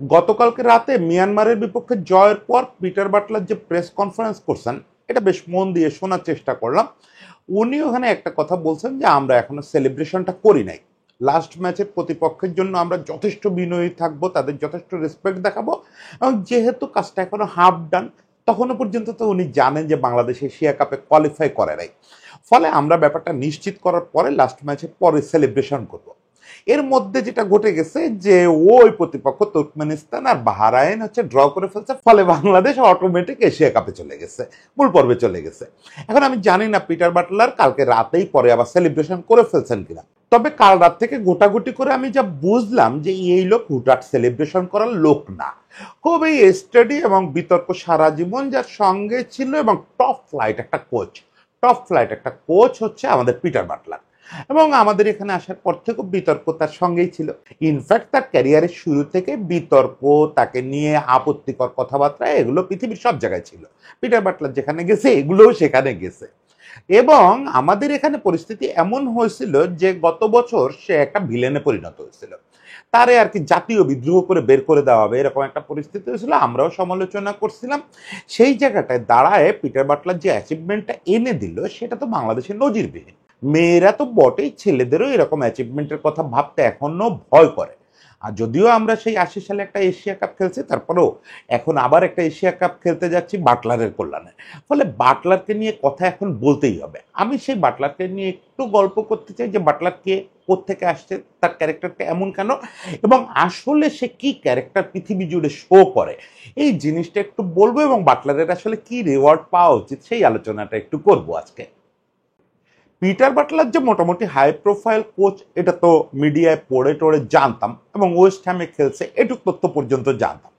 গতকালকে রাতে মিয়ানমারের বিপক্ষে জয়ের পর পিটার বাটলার যে প্রেস কনফারেন্স করছেন, এটা বেশ মন দিয়ে শোনার চেষ্টা করলাম। উনি ওখানে একটা কথা বলছেন যে আমরা এখনো সেলিব্রেশনটা করি নাই। লাস্ট ম্যাচের প্রতিপক্ষের জন্য আমরা যথেষ্ট বিনয়ী থাকবো, তাদের যথেষ্ট রেসপেক্ট দেখাবো, এবং যেহেতু কাজটা এখনো হাফ ডান, তখনও পর্যন্ত তো উনি জানেন যে বাংলাদেশ এশিয়া কাপে কোয়ালিফাই করে নাই। ফলে আমরা ব্যাপারটা নিশ্চিত করার পরে লাস্ট ম্যাচের পরে সেলিব্রেশন করব। এর মধ্যে যেটা ঘটে গেছে যে ওই প্রতিপক্ষ তুর্কমেনিস্তান আর বাহরাইন হচ্ছে ড্র করে ফেলছে, ফলে বাংলাদেশ অটোমেটিক এশিয়া কাপে চলে গেছে, মূল পর্বে চলে গেছে। এখন আমি জানি না পিটার বাটলার কালকে রাতেই পরে আবার সেলিব্রেশন করে ফেলছেন কিনা, তবে কাল রাত থেকে গোটাগুটি করে আমি যা বুঝলাম যে এই লোক হুটহাট সেলিব্রেশন করার লোক না, খুবই স্টাডি এবং বিতর্ক সারা জীবন যার সঙ্গে ছিল, এবং টপ ফ্লাইট একটা কোচ হচ্ছে আমাদের পিটার বাটলার। এবং আমাদের এখানে আসার পর থেকে বিতর্ক তার সঙ্গেই ছিল। ইনফ্যাক্ট তার ক্যারিয়ারের শুরু থেকে বিতর্ক, তাকে নিয়ে আপত্তিকর কথাবার্তা, এগুলো পৃথিবীর সব জায়গায় ছিল। পিটার বাটলার যেখানে গেছে এগুলোও সেখানে গেছে। এবং আমাদের এখানে পরিস্থিতি এমন হয়েছিল যে গত বছর সে একটা ভিলেনে পরিণত হয়েছিল, তারে আর কি জাতীয় বিদ্রোহ করে বের করে দেওয়া হবে, এরকম একটা পরিস্থিতি হয়েছিল। আমরাও সমালোচনা করছিলাম। সেই জায়গাটায় দাঁড়ায় পিটার বাটলার যে অ্যাচিভমেন্টটা এনে দিল, সেটা তো বাংলাদেশের নজিরবিহীন। মেয়েরা তো বটেই, ছেলেদেরও এরকম অ্যাচিভমেন্টের কথা ভাবতে এখনো ভয় করে। আর যদিও আমরা সেই ৮০ সালে একটা এশিয়া কাপ খেলছি, তারপরেও এখন আবার একটা এশিয়া কাপ খেলতে যাচ্ছি বাটলারের কল্যাণে। ফলে বাটলারকে নিয়ে কথা এখন বলতেই হবে। আমি সেই বাটলারকে নিয়ে একটু গল্প করতে চাই যে বাটলার কে, কোত্থেকে আসছে, তার ক্যারেক্টারটা এমন কেন, এবং আসলে সে কি ক্যারেক্টার পৃথিবী জুড়ে শো করে, এই জিনিসটা একটু বলবো, এবং বাটলারের আসলে কি রিওয়ার্ড পাওয়া উচিত সেই আলোচনাটা একটু করবো আজকে। পিটার বাটলার যে মোটামুটি হাই প্রোফাইল কোচ, এটা তো মিডিয়ায় পড়ে টড়ে জানতাম, এবং ওয়েস্ট হ্যামে খেলছে এটুক তথ্য পর্যন্ত জানতাম।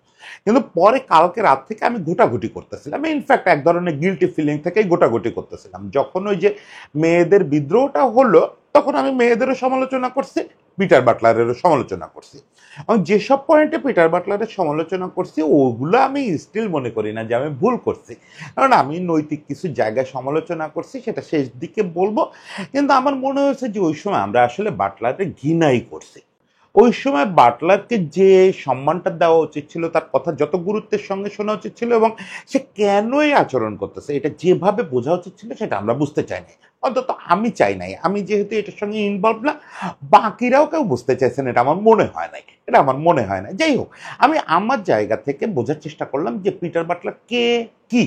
কিন্তু পরে কালকে রাত থেকে আমি ঘোটাঘুটি করতেছিলাম, ইনফ্যাক্ট এক ধরনের গিল্টি ফিলিং থেকেই ঘোটাঘুটি করতেছিলাম। যখন ওই যে মেয়েদের বিদ্রোহটা হলো, তখন আমি মেয়েদেরও সমালোচনা করছি, পিটার বাটলারেরও সমালোচনা করছি। এবং যেসব পয়েন্টে পিটার বাটলারের সমালোচনা করছি ওগুলো আমি স্টিল মনে করি না যে আমি ভুল করছি, কারণ আমি নৈতিক কিছু জায়গায় সমালোচনা করছি, সেটা শেষ দিকে বলবো। কিন্তু আমার মনে হয়েছে যে ওই সময় আমরা আসলে বাটলারের ঘৃণাই করছি। ওই সময় বাটলারকে যে সম্মানটা দেওয়া উচিত ছিল, তার কথা যত গুরুত্বের সঙ্গে শোনা উচিত ছিল, এবং সে কেনই আচরণ করতেছে এটা যেভাবে বোঝা উচিত ছিল, সেটা আমরা বুঝতে চাই নাই। অন্তত আমি চাই নাই। আমি যেহেতু এটার সঙ্গে ইনভলভ না, বাকিরাও কেউ বুঝতে চাইছেন এটা আমার মনে হয় নাই, যাই হোক, আমি আমার জায়গা থেকে বোঝার চেষ্টা করলাম যে পিটার বাটলার কে, কি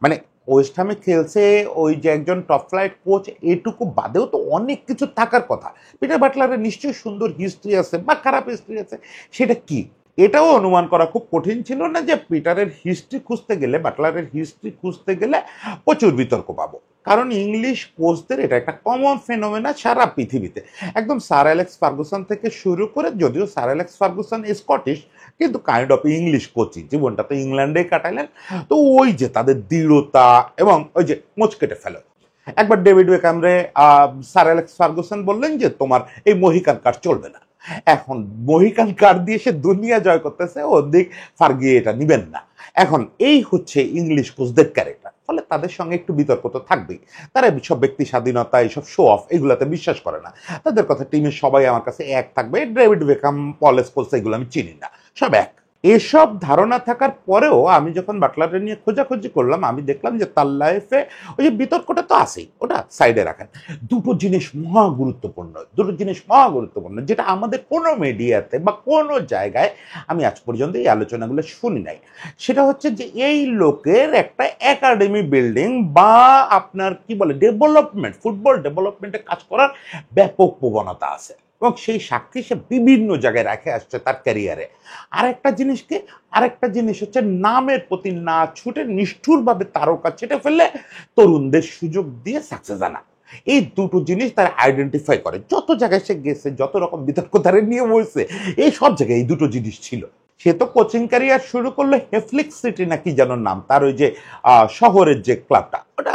মানে ওয়েস্ট হ্যামে খেলছে, ওই যে একজন টপ ফ্লাইট কোচ, এটুকু বাদেও তো অনেক কিছু থাকার কথা। পিটার বাটলারের নিশ্চয়ই সুন্দর হিস্ট্রি আছে বা খারাপ হিস্ট্রি আছে, সেটা কি এটাও অনুমান করা খুব কঠিন ছিল না যে পিটারের হিস্ট্রি খুঁজতে গেলে, বাটলারের হিস্ট্রি খুঁজতে গেলে প্রচুর বিতর্ক পাবো। কারণ ইংলিশ কোচদের এটা একটা কমন ফেনোমেনা সারা পৃথিবীতে। একদম স্যার অ্যালেক্স ফার্গুসন থেকে শুরু করে, যদিও স্যার অ্যালেক্স ফার্গুসন স্কটিশ, কিন্তু কাইন্ড অফ ইংলিশ কোচই, জীবনটা তো ইংল্যান্ডে কাটাইলেন। তো ওই যে তাদের দৃঢ়তা, এবং ওই যে মোচ কেটে ফেলে। একবার ডেভিড বেকহামরে স্যার অ্যালেক্স ফার্গুসন বললেন যে তোমার এই মহিকান কার্ড চলবে না। এখন মহিকান কার্ড দিয়ে সে দুনিয়া জয় করতেছে, ওদিক ফার্গি এটা নিবেন না। এখন এই হচ্ছে ইংলিশ কোচদের ক্যারেক্টার, ফলে তাদের সঙ্গে একটু বিতর্ক তো থাকবেই। তারা সব ব্যক্তি স্বাধীনতা, এইসব শো অফ, এগুলাতে বিশ্বাস করে না। তাদের কথা টিমের সবাই আমার কাছে এক থাকবে, ডেভিড বেকহাম, পল স্কোলস, এগুলো আমি চিনি না, সব এক। এসব ধারণা থাকার পরেও আমি যখন বাটলারের নিয়ে খোঁজাখুঁজি করলাম, আমি দেখলাম যে তার লাইফে ওই যে বিতর্কটা তো আছেই, ওটা সাইডে রাখেন। দুটো জিনিস মহা গুরুত্বপূর্ণ, যেটা আমাদের কোনো মিডিয়াতে বা কোনো জায়গায় আমি আজ পর্যন্ত এই আলোচনাগুলো শুনি নাই। সেটা হচ্ছে যে এই লোকের একটা একাডেমি বিল্ডিং বা আপনার কি বলে ডেভেলপমেন্ট, ফুটবল ডেভেলপমেন্টে কাজ করার ব্যাপক প্রবণতা আছে, এবং সেই সাক্ষী সে বিভিন্ন জায়গায় রেখে আসছে তার ক্যারিয়ারে। আরেকটা জিনিস হচ্ছে নামের প্রতি না ছুটে নিষ্ঠুরভাবে তারকা ছেটে ফেললে তরুণদের সুযোগ দিয়ে সাকসেস আনা, এই দুটো জিনিস তার আইডেন্টিফাই করে। যত জায়গায় সে গেছে, যত রকম বিতর্ক তারে নিয়ে বলছে, এই সব জায়গায় এই দুটো জিনিস ছিল। সে তো কোচিং ক্যারিয়ার শুরু করলো হেফলিক্স সিটি নাকি যেন নাম তার, ওই যে শহরের যে ক্লাবটা, ওটা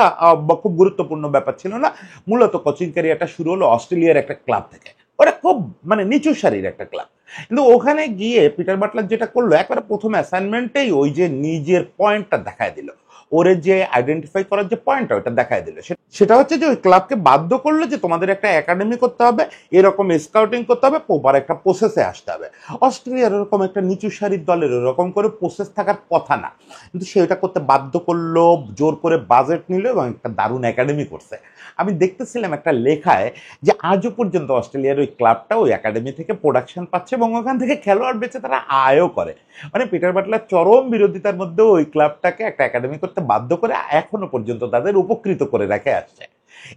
খুব গুরুত্বপূর্ণ ব্যাপার ছিল না। মূলত কোচিং ক্যারিয়ারটা শুরু হলো অস্ট্রেলিয়ার একটা ক্লাব থেকে, ওটা খুব মানে নিচু সারির একটা ক্লাব। কিন্তু ওখানে গিয়ে পিটার বাটলার যেটা করলো, একবারে প্রথম অ্যাসাইনমেন্টেই ওই যে নিজের পয়েন্টটা দেখায় দিল। ওরে যে আইডেন্টিফাই করার যে পয়েন্টটা ওটা দেখায় দিল। সেটা হচ্ছে যে ওই ক্লাবকে বাধ্য করলো যে তোমাদের একটা একাডেমি করতে হবে, এরকম স্কাউটিং করতে হবে, প্রপার একটা প্রসেসে আসতে হবে। অস্ট্রেলিয়ার এরকম একটা নিচু সারির দলের এরকম করে প্রসেস থাকার কথা না, কিন্তু সে ওটা করতে বাধ্য করলো, জোর করে বাজেট নিল এবং একটা দারুণ একাডেমি করছে। আমি দেখতেছিলাম একটা লেখায় যে আজও পর্যন্ত অস্ট্রেলিয়ার ওই ক্লাবটা ওই একাডেমি থেকে প্রোডাকশন পাচ্ছে এবং ওখান থেকে খেলোয়াড় বেঁচে তারা আয়ও করে। মানে পিটার বাটলার চরম বিরোধিতার মধ্যে ওই ক্লাবটাকে একটা একাডেমি করতে বাধ্য করে এখনো পর্যন্ত তাদের উপকৃত করে রেখে আসছে।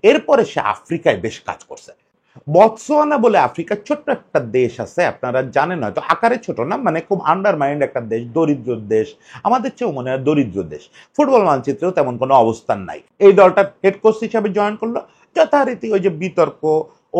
এরপরে সে আফ্রিকায় বেশ কাজ করছে। বতসোয়ানা বলে আফ্রিকার ছোট্ট একটা দেশ আছে, আপনারা জানেন হয়তো, আকারে ছোট না, মানে খুব আন্ডারমাইন্ড একটা দেশ, দরিদ্র দেশ, আমাদের চেয়েও মনে হয় দরিদ্র দেশ। ফুটবল মানচিত্রেও তেমন কোনো অবস্থান নাই। এই দলটার হেড কোচ হিসাবে জয়েন করলো। যথারীতি ওই যে বিতর্ক,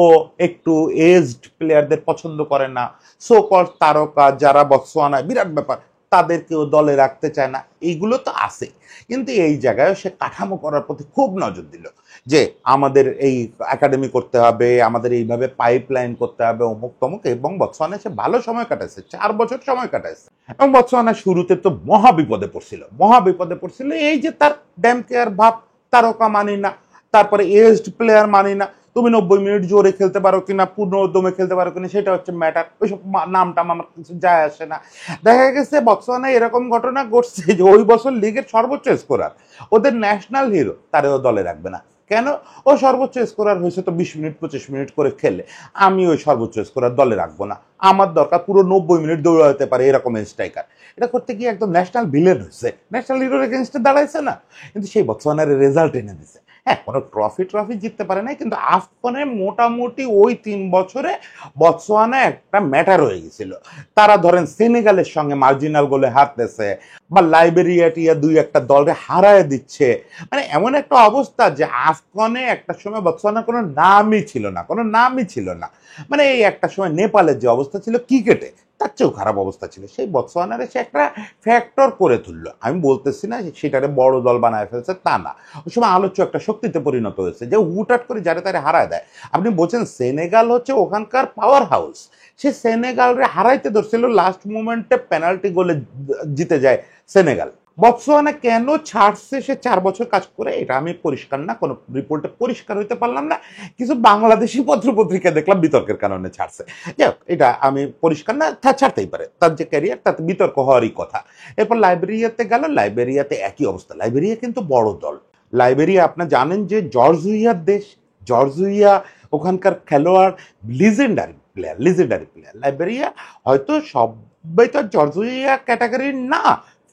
ও একটু এজড প্লেয়ারদের পছন্দ করে না, সো কল তারকা যারা বতসোয়ানায় বিরাট ব্যাপার তাদেরকেও দলে রাখতে চায় না, এইগুলো তো আছে। কিন্তু এই জায়গায় সে কাঠামো করার প্রতি খুব নজর দিল যে আমাদের এই একাডেমি করতে হবে, আমাদের এইভাবে পাইপলাইন করতে হবে, অমুক তমুক। এবং বতসোয়ানায় সে ভালো সময় কাটাইছে, 4 বছর সময় কাটাইছে। এবং বতসোয়ানা শুরুতে তো মহা বিপদে পড়ছিল। এই যে তার ড্যাম কেয়ার ভাব, তারকা মানি না, তারপরে এজড প্লেয়ার মানি না, তুমি 90 মিনিট জোরে খেলতে পারো কিনা, পূর্ণ উদ্যমে খেলতে পারো কিনা, সেটা হচ্ছে ম্যাটার। ওইসব নামটাম আমার কিছু যায় আসে না। দেখা গেছে বতসোয়ানায় এরকম ঘটনা ঘটছে যে ওই বছর লিগের সর্বোচ্চ স্কোরার, ওদের ন্যাশনাল হিরো, তারেও দলে রাখবে না। কেন? ও সর্বোচ্চ স্কোরার হয়েছে তো 20 মিনিট 25 মিনিট করে খেলে, আমি ওই সর্বোচ্চ স্কোরার দলে রাখবো না। আমার দরকার পুরো 90 মিনিট দৌড়াতে পারে এরকম স্ট্রাইকার। এটা করতে গিয়ে একদম ন্যাশনাল ভিলেন হয়েছে, ন্যাশনাল হিরোর এগেনস্টে দাঁড়াইছে না, কিন্তু সেই বতসোয়ানার রেজাল্ট এনে দিছে। হ্যাঁ, কোনো ট্রফি জিততে পারে নাই, কিন্তু আফকনে মোটামুটি ওই 3 বছরে বতসোয়ানা একটা ম্যাটার হয়ে গেছিল। তারা ধরেন সেনেগালের সঙ্গে মার্জিনাল গোলে হারতেছে, বা লাইবেরিয়া টিয়া 2-1 দলকে হারায় দিচ্ছে। মানে এমন একটা অবস্থা যে আফকনে একটা সময় বতসোয়ানা কোনো নামই ছিল না। মানে এই একটা সময় নেপালের যে অবস্থা ছিল ক্রিকেটে, তার চেয়েও খারাপ অবস্থা ছিল। সেই বতসোয়ানারে সে একটা ফ্যাক্টর করে তুললো। আমি বলতেছি না সেটারে বড় দল বানায় ফেলছে, তা না। ওই সময় আলোচ্য একটা শক্তিতে পরিণত হয়েছে যে হুটহাট করে যারে তারে হারায় দেয়। আপনি বলছেন সেনেগাল হচ্ছে ওখানকার পাওয়ার হাউস, সে সেনেগালরে হারাইতে ধরছিল, লাস্ট মোমেন্টে পেনাল্টি গোলে জিতে যায় সেনেগাল। বতসোয়ানা কেন ছাড়ছে সে 4 বছর কাজ করে, এটা আমি পরিষ্কার না, কোনো রিপোর্টে পরিষ্কার হইতে পারলাম না। কিছু বাংলাদেশি পত্রপত্রিকা দেখলাম বিতর্কের কারণে ছাড়ছে। যাই হোক, এটা আমি পরিষ্কার না, তা ছাড়তেই পারে, তার যে ক্যারিয়ার তাতে বিতর্ক হওয়ারই কথা। এরপর লাইবেরিয়াতে গেল, লাইবেরিয়াতে একই অবস্থা। লাইবেরিয়া কিন্তু বড় দল। লাইবেরিয়া আপনার জানেন যে জর্জ উইয়ার দেশ, জর্জ উইয়া ওখানকার খেলোয়াড়, লিজেন্ডারি প্লেয়ার। লাইবেরিয়া হয়তো সবাই তো জর্জ উইয়া ক্যাটাগরির না,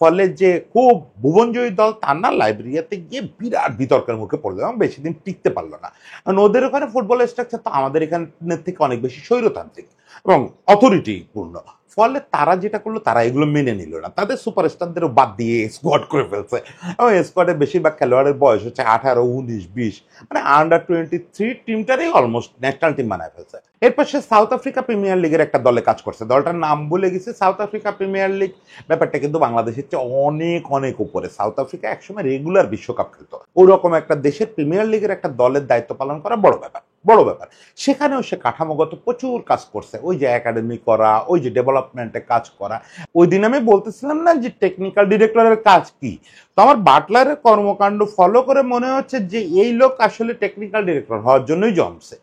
ফলে যে খুব ভুবনজয়ী দল তা না। লাইবেরিয়াতে গিয়ে বিরাট বিতর্কের মুখে পড়লো এবং বেশি দিন টিকতে পারলো না, কারণ ওদের ওখানে ফুটবলের স্ট্রাকচার তো আমাদের এখানের থেকে অনেক বেশি স্বৈরতান্ত্রিক এবং অথরিটি পূর্ণ। ফলে তারা যেটা করলো, তারা এগুলো মেনে নিল না, তাদের সুপারস্টারদেরও বাদ দিয়ে স্কোয়াড করে ফেলছে। এবং স্কোয়াডের বেশিরভাগ খেলোয়াড়ের বয়স হচ্ছে 18, 19, 20, মানে আন্ডার-23 টিমটারই অলমোস্ট ন্যাশনাল টিম বানায় ফেলছে। এরপর সে সাউথ আফ্রিকা প্রিমিয়ার লিগের একটা দলে কাজ করছে, দলটার নাম ভুলে গেছে। সাউথ আফ্রিকা প্রিমিয়ার লিগ ব্যাপারটা কিন্তু বাংলাদেশের চেয়ে অনেক অনেক উপরে। সাউথ আফ্রিকা একসময় রেগুলার বিশ্বকাপ খেলতো, ওরকম একটা দেশের প্রিমিয়ার লিগের একটা দলের দায়িত্ব পালন করা বড় ব্যাপার। সেখানেও সে কাঠামোগত প্রচুর কাজ করছে, ওই যে একাডেমি করা, ওই যে ডেভেলপমেন্টে কাজ করা। ওই দিন আমি বলতেছিলাম না যে টেকনিক্যাল ডিরেক্টরের কাজ কি, তো আমার বাটলারের কর্মকাণ্ড ফলো করে মনে হচ্ছে যে এই লোক আসলে টেকনিক্যাল ডিরেক্টর হওয়ার জন্যই জন্মছে।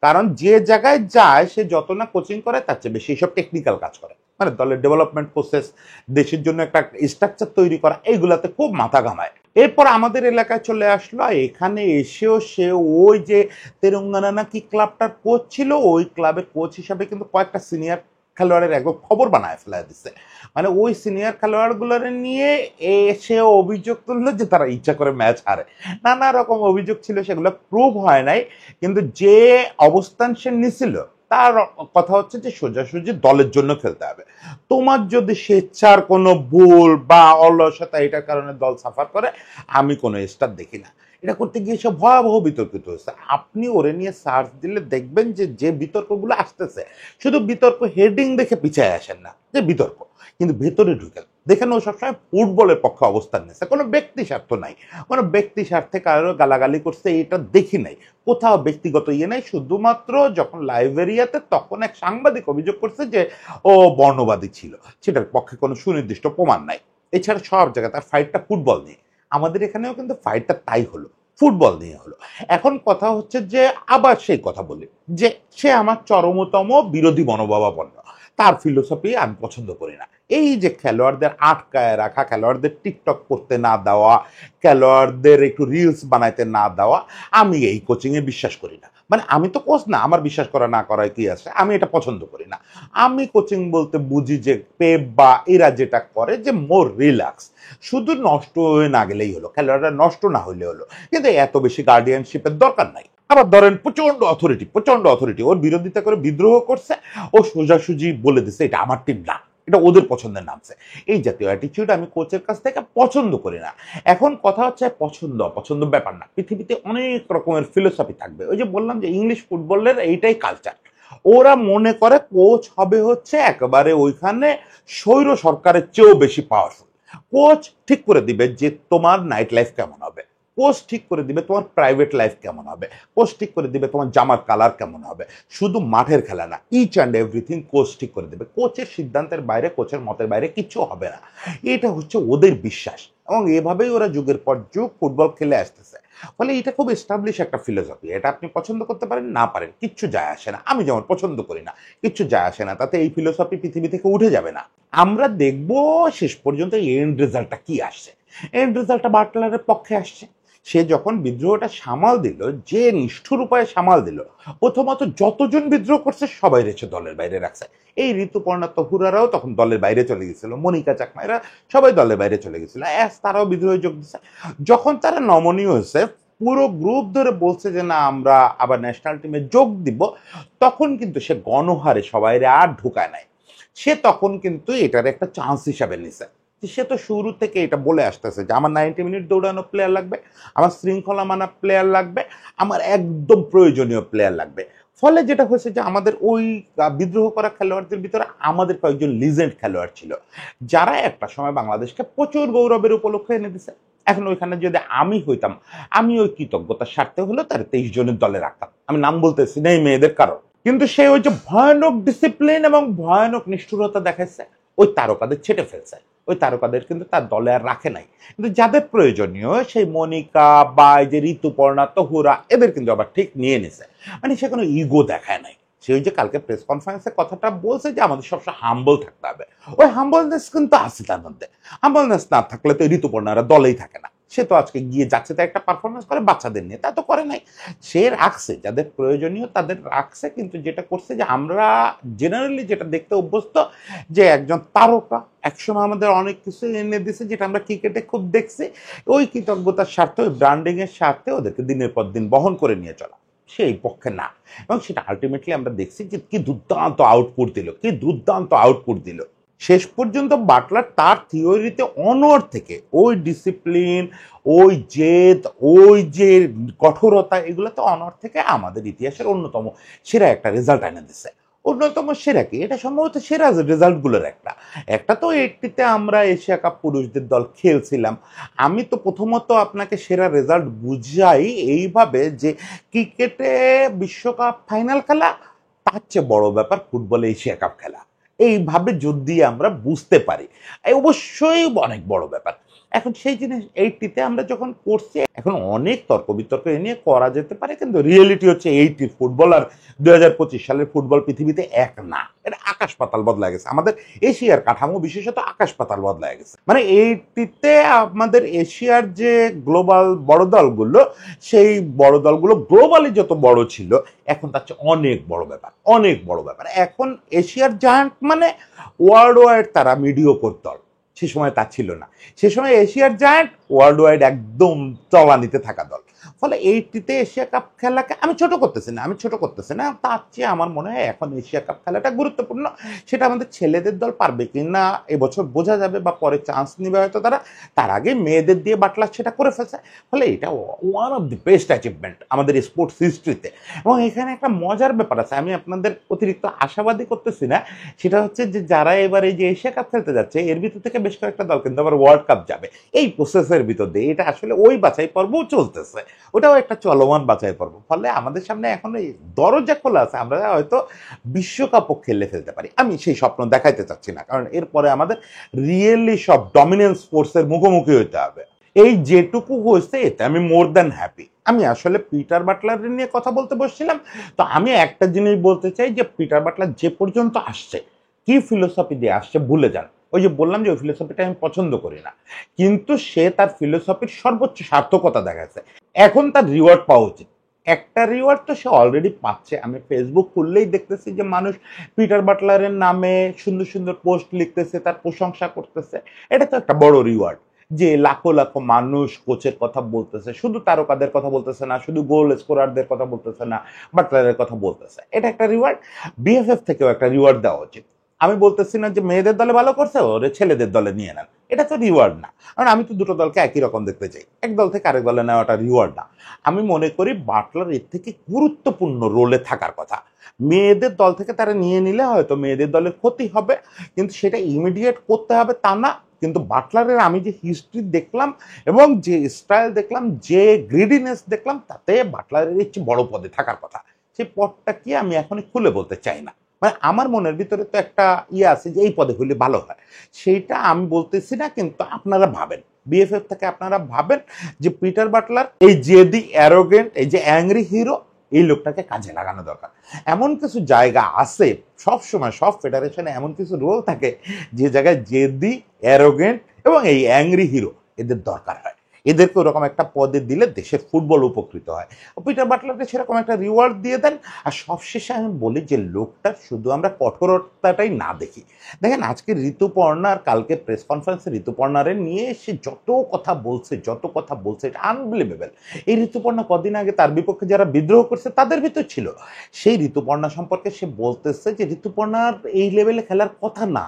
কারণ যে জায়গায় যায় সে যত না কোচিং করে তার চেয়ে বেশি সব টেকনিক্যাল কাজ করে, মানে দলের ডেভেলপমেন্ট প্রসেস, দেশের জন্য একটা স্ট্রাকচার তৈরি করা, এইগুলাতে খুব মাথা ঘামায়। এরপর আমাদের এলাকায় চলে আসলো, এখানে এসেও সে ওই যে তেলেঙ্গানা নাকি ক্লাবটার কোচ ছিল, ওই ক্লাবের কোচ হিসাবে কিন্তু কয়েকটা সিনিয়র খেলোয়াড়ের একদম খবর বানায় ফেলা দিচ্ছে। মানে ওই সিনিয়র খেলোয়াড়গুলোর নিয়ে এসে অভিযোগ তুললো যে তারা ইচ্ছা করে ম্যাচ হারে। নানা রকম অভিযোগ ছিল, সেগুলো প্রুভ হয় নাই, কিন্তু যে অবস্থান সে নিছিল তার কথা হচ্ছে যে সোজাসুজি দলের জন্য খেলতে হবে। তোমার যদি স্বেচ্ছার কোনো ভুল বা অলসতা এটার কারণে দল সাফার করে, আমি কোনো স্টার দেখি না। এটা করতে গিয়ে সব ভয়াবহ বিতর্কিত হয়েছে। আপনি ওরে নিয়ে সার্চ দিলে দেখবেন যে যে বিতর্কগুলো আসতেছে, শুধু বিতর্ক হেডিং দেখে পিছিয়ে আসেন না যে বিতর্ক, কিন্তু ভেতরে ঢুকে দেখেন ও সবসময় ফুটবলের পক্ষে অবস্থান নিচ্ছে, কোনো ব্যক্তি স্বার্থ নাই, কোনো ব্যক্তি স্বার্থে কারো গালাগালি করছে এটা দেখি নাই, কোথাও ব্যক্তিগত ইয়ে নাই। শুধুমাত্র যখন লাইবেরিয়াতে তখন এক সাংবাদিক অভিযোগ করছে যে ও বর্ণবাদী ছিল, সেটার পক্ষে কোনো সুনির্দিষ্ট প্রমাণ নাই। এছাড়া সব জায়গায় তার ফাইটটা ফুটবল নিয়ে, আমাদের এখানেও কিন্তু ফাইটটা তাই হলো, ফুটবল নিয়ে হলো। এখন কথা হচ্ছে যে আবার সেই কথা বলি যে সে আমার চরমতম বিরোধী মনোভাবাপন্ন, তার ফিলোসফি আমি পছন্দ করি না। এই যে খেলোয়াড়দের আটকায় রাখা, খেলোয়াড়দের টিকটক করতে না দেওয়া, খেলোয়াড়দের একটু রিলস বানাইতে না দেওয়া, আমি এই কোচিংয়ে বিশ্বাস করি না। মানে আমি তো কোচ না, আমার বিশ্বাস করা না করায় কি আছে, আমি এটা পছন্দ করি না। আমি কোচিং বলতে বুঝি যে পেপ বা এরা যেটা করে যে মোর রিল্যাক্স, শুধু নষ্ট হয়ে না গেলেই হলো, খেলোয়াড়রা নষ্ট না হইলে হলো, কিন্তু এত বেশি গার্ডিয়ানশিপের দরকার নাই। আবার ধরেন প্রচন্ড অথরিটি ওর বিরোধিতা করে বিদ্রোহ করছে, ও সোজাসুজি বলে দিচ্ছে এটা আমার টিম না, এটা ওদের পছন্দের নামছে। এই জাতীয় অ্যাটিটিউড আমি কোচের কাছ থেকে পছন্দ করি না। এখন কথা হচ্ছে পছন্দ অপছন্দ ব্যাপার না, পৃথিবীতে অনেক রকমের ফিলোসফি থাকবে। ওই যে বললাম যে ইংলিশ ফুটবলের এইটাই কালচার, ওরা মনে করে কোচ হবে হচ্ছে একেবারে ওইখানে স্বৈর সরকারের চেয়েও বেশি পাওয়ারফুল। কোচ ঠিক করে দিবে যে তোমার নাইট লাইফ কেমন হবে, কোচ ঠিক করে দিবে তোমার প্রাইভেট লাইফ কেমন হবে, কোচ ঠিক করে দিবে তোমার জামার কালার কেমন হবে। শুধু মাঠের খেলা না, ইচ অ্যান্ড এভরিথিং কোচ ঠিক করে দেবে। কোচের সিদ্ধান্তের বাইরে, কোচের মতের বাইরে কিচ্ছু হবে না। এটা হচ্ছে ওদের বিশ্বাস, এবং এভাবেই ওরা যুগের পর যুগ ফুটবল খেলে আসতেছে। ফলে এটা খুব এস্টাবলিশ একটা ফিলোসফি। এটা আপনি পছন্দ করতে পারেন না পারেন, কিচ্ছু যায় আসে না। আমি যেমন পছন্দ করি না, কিচ্ছু যায় আসে না, তাতে এই ফিলোসফি পৃথিবী থেকে উঠে যাবে না। আমরা দেখব শেষ পর্যন্ত এন্ড রেজাল্টটা কি আসছে। এন্ড রেজাল্টটা বাটলারের পক্ষে আসছে। সে যখন বিদ্রোহটা সামাল দিল, যে নিষ্ঠুর উপায়ে সামাল দিল, প্রথমত যতজন বিদ্রোহ করছে সবাই রেছে দলের বাইরে রাখছে। এই ঋতুপর্ণা তহুরারাও তখন দলের বাইরে চলে গেছিল, মনিকা চাকমাইরা সবাই দলের বাইরে চলে গেছিল, তারাও বিদ্রোহে যোগ দিচ্ছে। যখন তারা নমনীয় হয়েছে, পুরো গ্রুপ ধরে বলছে যে না আমরা আবার ন্যাশনাল টিমে যোগ দিব, তখন কিন্তু সে গণহারে সবাই আর ঢুকায় নাই। সে তখন কিন্তু এটার একটা চান্স হিসাবে নিছে। সে তো শুরু থেকে এটা বলে আসতেছে যে আমার 90 মিনিট দৌড়ানো প্লেয়ার লাগবে, আমার শৃঙ্খলা মানা প্লেয়ার লাগবে, আমার একদম প্রয়োজনীয় প্লেয়ার লাগবে। ফলে যেটা হয়েছে যে আমাদের ওই বিদ্রোহ করা খেলোয়াড়দের ভিতরে আমাদের কয়েকজন লিজেন্ড খেলোয়াড় ছিল, যারা একটা সময় বাংলাদেশকে প্রচুর গৌরবের উপলক্ষে এনে দিছে। এখন ওইখানে যদি আমি হইতাম, আমি ওই কৃতজ্ঞতার স্বার্থে হলো তার 23 জনের দলে রাখতাম। আমি নাম বলতেছি না এই মেয়েদের কারণ, কিন্তু সে ওই যে ভয়ানক ডিসিপ্লিন এবং ভয়ানক নিষ্ঠুরতা দেখাচ্ছে, ওই তারকাদের ছেটে ফেলছে। ওই তারকাদের কিন্তু তার দলে আর রাখে নাই। কিন্তু যাদের প্রয়োজনীয় সেই মনিকা বা এই যে ঋতুপর্ণা তহুরা, এদের কিন্তু আবার ঠিক নিয়ে নিছে। মানে সে কোনো ইগো দেখায় নাই। সে ওই যে কালকে প্রেস কনফারেন্সে কথাটা বলছে যে আমাদের সবসময় হাম্বল থাকতে হবে, ওই হাম্বলনেস কিন্তু আছে তার মধ্যে। হাম্বলনেস না থাকলে তো ঋতুপর্ণারা দলেই থাকে না। সে তো আজকে গিয়ে যাচ্ছে তাই একটা পারফরমেন্স করে বাচ্চাদের নিয়ে, তা তো করে নাই। সে রাখছে যাদের প্রয়োজনীয় তাদের রাখছে, কিন্তু যেটা করছে যে আমরা জেনারেলি যেটা দেখতে অভ্যস্ত যে একজন তারকা একসময় আমাদের অনেক কিছু এনে দিছে, যেটা আমরা ক্রিকেটে খুব দেখছি, ওই কৃতজ্ঞতার স্বার্থে, ওই ব্র্যান্ডিং এর স্বার্থে ওদেরকে দিনের পর দিন বহন করে নিয়ে চলা সেই পক্ষে না। এবং সেটা আলটিমেটলি আমরা দেখছি যে কি দুর্দান্ত আউটপুট দিল, কি দুর্দান্ত আউটপুট দিল। শেষ পর্যন্ত বাটলার তার থিওরিতে অনর থেকে ওই ডিসিপ্লিন, ওই জেদ, ওই যে কঠোরতা, এগুলো তো অনর থেকে আমাদের ইতিহাসের অন্যতম সেরা একটা রেজাল্ট এনে দিচ্ছে। অন্যতম সেরা কি, এটা সম্ভবত সেরা রেজাল্টগুলোর একটা। একটা তো 80-তে আমরা এশিয়া কাপ পুরুষদের দল খেলছিলাম। আমি তো প্রথমত আপনাকে সেরা রেজাল্ট বুঝাই এইভাবে যে ক্রিকেটে বিশ্বকাপ ফাইনাল খেলা তার চেয়ে বড় ব্যাপার ফুটবলে এশিয়া কাপ খেলা। এইভাবে যদি আমরা বুঝতে পারি, অবশ্যই অনেক বড় ব্যাপার। এখন সেই জিনিস 80-তে আমরা যখন করছি, এখন অনেক তর্ক বিতর্ক এ নিয়ে করা যেতে পারে, কিন্তু রিয়েলিটি হচ্ছে 80 ফুটবল আর 2025 সালের ফুটবল পৃথিবীতে এক না। এটা আকাশ পাতাল বদলা গেছে, আমাদের এশিয়ার কাঠামো বিশেষত আকাশ পাতাল বদলা গেছে। মানে 80-তে আমাদের এশিয়ার যে গ্লোবাল বড় দলগুলো, সেই বড় দলগুলো গ্লোবালি যত বড় ছিল, এখন তার চেয়ে অনেক বড় ব্যাপার, অনেক বড় ব্যাপার। এখন এশিয়ার জায়ান্ট মানে ওয়ার্ল্ড ওয়াইড তারা মিডিওকর দল, সে সময় তা ছিল না। সে সময় এশিয়ার জায়ান্ট ওয়ার্ল্ড ওয়াইড একদম তলানিতে থাকা দল। ফলে 80-তে এশিয়া কাপ খেলাকে আমি ছোট করতেছি না, তার চেয়ে আমার মনে হয় এখন এশিয়া কাপ খেলাটা গুরুত্বপূর্ণ। সেটা আমাদের ছেলেদের দল পারবে কিনা এবছর বোঝা যাবে, বা পরে চান্স নিবে হয়তো তারা, তার আগে মেয়েদের দিয়ে বাটলার সেটা করে ফেলছে। ফলে এটা one of the best achievement আমাদের স্পোর্টস হিস্ট্রিতে। এবং এখানে একটা মজার ব্যাপার আছে, আমি আপনাদের অতিরিক্ত আশাবাদী করতেছি না। সেটা হচ্ছে যে যারা এবার এই যে এশিয়া কাপ খেলতে যাচ্ছে, এর ভিতর থেকে বেশ কয়েকটা দল কিন্তু আবার ওয়ার্ল্ড কাপ যাবে এই প্রসেসের ভিতর দিয়ে। এটা আসলে ওই বাছাই পর্বও চলতেছে, ওটাও একটা চলমান বাছাই পর্ব। ফলে আমাদের সামনে এখন এই দরজা খোলা আছে, আমরা হয়তো বিশ্বকাপও খেলে ফেলতে পারি। আমি সেই স্বপ্ন দেখাইতে চাচ্ছি না, কারণ এরপরে আমাদের রিয়েলি সব ডমিনেন্স ফোর্সের মুখোমুখি হইতে হবে। এই যেটুকু হয়েছে এতে আমি মোর দ্যান হ্যাপি। আমি আসলে পিটার বাটলারের নিয়ে কথা বলতে বসছিলাম, তো আমি একটা জিনিস বলতে চাই যে পিটার বাটলার যে পর্যন্ত আসছে, কি ফিলোসফি দিয়ে আসছে ভুলে যান। ওই যে বললাম যে ওই ফিলোসফিটা আমি পছন্দ করি না, কিন্তু সে তার ফিলোসফির সর্বোচ্চ সার্থকতা দেখাচ্ছে। এখন তার রিওয়ার্ড পাওয়া উচিত। একটা রিওয়ার্ড তো সে অলরেডি পাচ্ছে। আমি ফেসবুক খুললেই দেখতেছি যে মানুষ পিটার বাটলারের নামে সুন্দর সুন্দর পোস্ট লিখতেছে, তার প্রশংসা করতেছে। এটা তো একটা বড় রিওয়ার্ড যে লাখো লাখো মানুষ কোচের কথা বলতেছে, শুধু তারকাদের কথা বলতেছে না, শুধু গোল স্কোরারদের কথা বলতেছে না, বাটলারের কথা বলতেছে। এটা একটা রিওয়ার্ড। বিএফএফ থেকেও একটা রিওয়ার্ড দেওয়া উচিত। আমি বলতেছি না যে মেয়েদের দলে ভালো করছে ওরে ছেলেদের দলে নিয়ে নেন, এটা তো রিওয়ার্ড না। কারণ আমি তো দুটো দলকে একই রকম দেখতে চাই, এক দল থেকে আরেক দলে নেওয়াটা রিওয়ার্ড না। আমি মনে করি বাটলার এর থেকে গুরুত্বপূর্ণ রোলে থাকার কথা। মেয়েদের দল থেকে তারা নিয়ে নিলে হয়তো মেয়েদের দলের ক্ষতি হবে, কিন্তু সেটা ইমিডিয়েট করতে হবে তা না। কিন্তু বাটলারের আমি যে হিস্ট্রি দেখলাম এবং যে স্টাইল দেখলাম, যে গ্রিডিনেস দেখলাম, তাতে বাটলারের একটু বড় পদে থাকার কথা। সেই পদটা কি আমি এখনই খুলে বলতে চাই না। মানে আমার মনের ভিতরে তো একটা ইয়ে আছে যে এই পদে হলে ভালো হয়, সেইটা আমি বলতেছি না, কিন্তু আপনারা ভাবেন, বিএফএফ থেকে আপনারা ভাবেন যে পিটার বাটলার এই জেদি অ্যারোগেন্ট, এই যে অ্যাংরি হিরো, এই লোকটাকে কাজে লাগানো দরকার। এমন কিছু জায়গা আছে, সব সময় সব ফেডারেশনে এমন কিছু রোল থাকে যে জায়গায় জেদি, অ্যারোগেন্ট এবং এই অ্যাংরি হিরো এদের দরকার হয়। এদেরকে ওরকম একটা পদে দিলে দেশের ফুটবল উপকৃত হয়। পিটার বাটলারকে সেরকম একটা রিওয়ার্ড দিয়ে দেন। আর সবশেষে আমি বলি যে লোকটা শুধু আমরা কঠোরতাটাই না দেখি। দেখেন আজকে ঋতুপর্ণার, কালকে প্রেস কনফারেন্সে ঋতুপর্ণারে নিয়ে এসে যত কথা বলছে, যত কথা বলছে, এটা আনবিলিভেবল। এই ঋতুপর্ণা কদিন আগে তার বিপক্ষে যারা বিদ্রোহ করছে তাদের ভিতর ছিল। সেই ঋতুপর্ণা সম্পর্কে সে বলতেছে যে ঋতুপর্ণার এই লেভেলে খেলার কথা না।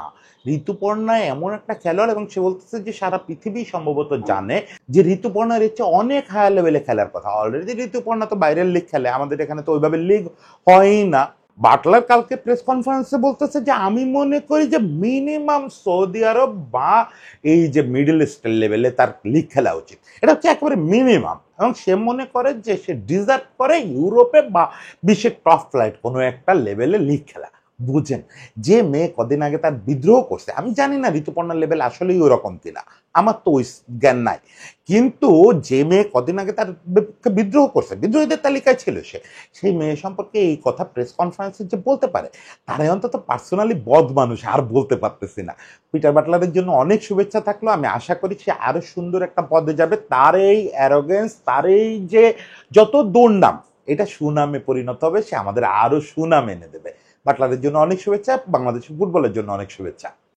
ঋতুপর্ণা এমন একটা খেলোয়াড়, এবং সে বলতেছে যে সারা পৃথিবী সম্ভবত জানে যে ঋতুপর্ণার ইচ্ছে অনেক হায়ার লেভেলে খেলার কথা। অলরেডি ঋতুপর্ণা তো বাইরের লিগ খেলে, আমাদের এখানে তো ওইভাবে লিগ হয়ই না। বাটলার কালকে প্রেস কনফারেন্সে বলতেছে যে আমি মনে করি যে মিনিমাম সৌদি আরব বা এই যে মিডল ইস্টের লেভেলে তার লিগ খেলা উচিত। এটা হচ্ছে একেবারে মিনিমাম, এবং সে মনে করে যে সে ডিজার্ভ করে ইউরোপে বা বিশ্বের টপ ফ্লাইট কোনো একটা লেভেলে লিগ খেলা। বুঝেন, যে মেয়ে কদিন আগে তার বিদ্রোহ করছে, আমি জানি না ঋতুপর্ণার লেভেল আসলেই ওরকম কিনা, আমার তো ওই জ্ঞান নাই, কিন্তু যে মেয়ে কদিন আগে তার বিপক্ষে বিদ্রোহ করছে, বিদ্রোহীদের তালিকায় ছিল সে, সেই মেয়ে সম্পর্কে এই কথা প্রেস কনফারেন্সে যে বলতে পারে, তারাই অন্তত পার্সোনালি বদ মানুষ। আর বলতে পারতেছি না। পিটার বাটলারের জন্য অনেক শুভেচ্ছা থাকলো। আমি আশা করি সে আরো সুন্দর একটা পদে যাবে। তার এই অ্যারোগেন্স, তার এই যে যত দুর্নাম, এটা সুনামে পরিণত হবে। সে আমাদের আরো সুনাম এনে দেবে। বাটলারের জন্য অনেক শুভেচ্ছা, বাংলাদেশের ফুটবলের জন্য অনেক শুভেচ্ছা।